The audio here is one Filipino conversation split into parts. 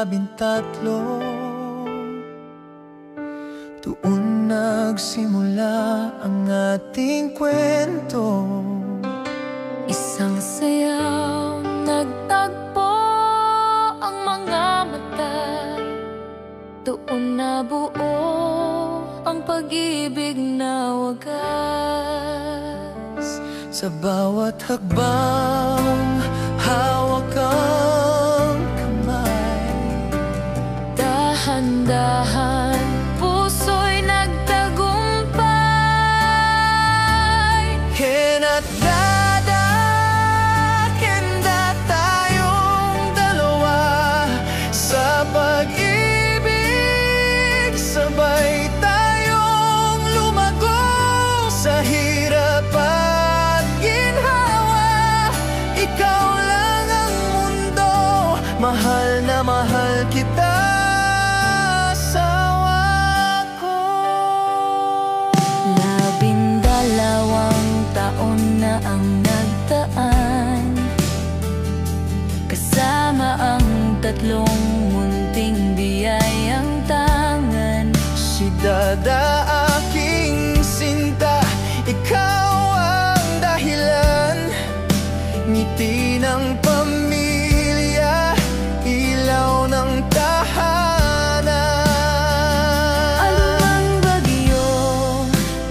labintatlo. Doon nagsimula ang ating kwento. Isang sayaw, nagtagpo ang mga mata. Doon nabuo ang pag-ibig na wagas. Sa bawat hakbang, hawak ang kamay. Dahan-dahan, puso'y nagtagumpay. Kina't dada, kenda tayong dalawa. Sa pag-ibig, sabay tayong lumago. Sa hirap at ginhawa, ikaw lang ang mundo. Mahal na mahal kita, asawa ko. 12 taon na ang nagdaan, kasama ang tatlong munting biyayang tangan. Si Dada aking sinta, ikaw ang dahilan. Ngiti ng pamilya, ilaw ng tahanan. Anumang bagyo,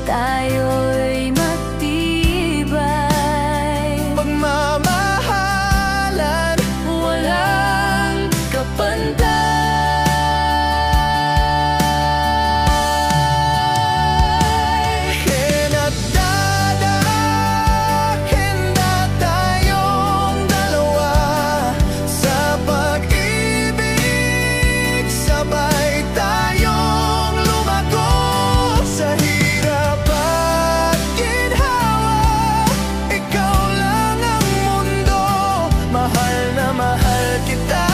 tayo'y matibay. Pagmamahalan, Walang kapantay. kina't dada, kenda tayong dalawa. Sa pag-ibig, sabay tayong lumago. Sa hirap at ginhawa, ikaw lang ang mundo. Mahal na mahal kita,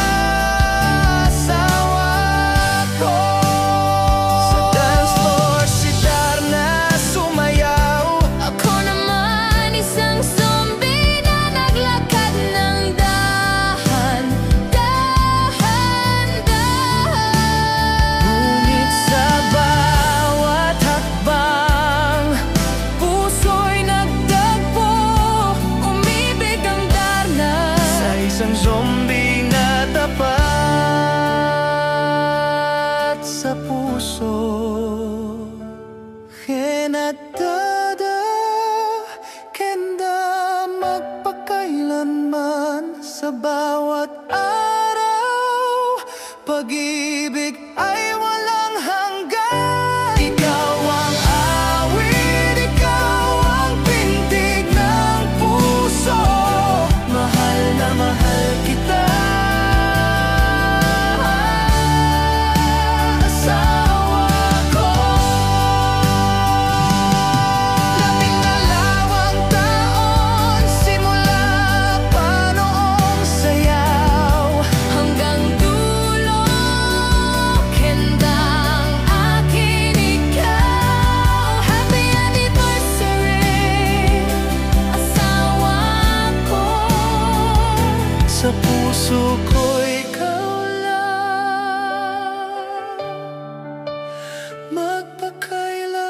asawa ko. Sa dance floor, si Darna sumayaw. Ako naman isang zombie na naglakad ng dahan-dahan. Ngunit sa bawat hakbang, puso'y nagtagpo. Umibig ang Darna Sa isang zombie na tapat sa puso. Kina't dada, kenda magpakailanman. Sa bawat araw, pag-ibig ay walang hanggan. Ikaw ang awit, ikaw ang pintig ng puso. Mahal na mahal kita, asawa ko. 12 taon, simula pa noong sayaw. hanggang dulo, kendang akin ikaw. Happy anniversary, asawa ko. Sa puso ko ikaw lang, magpakailanman.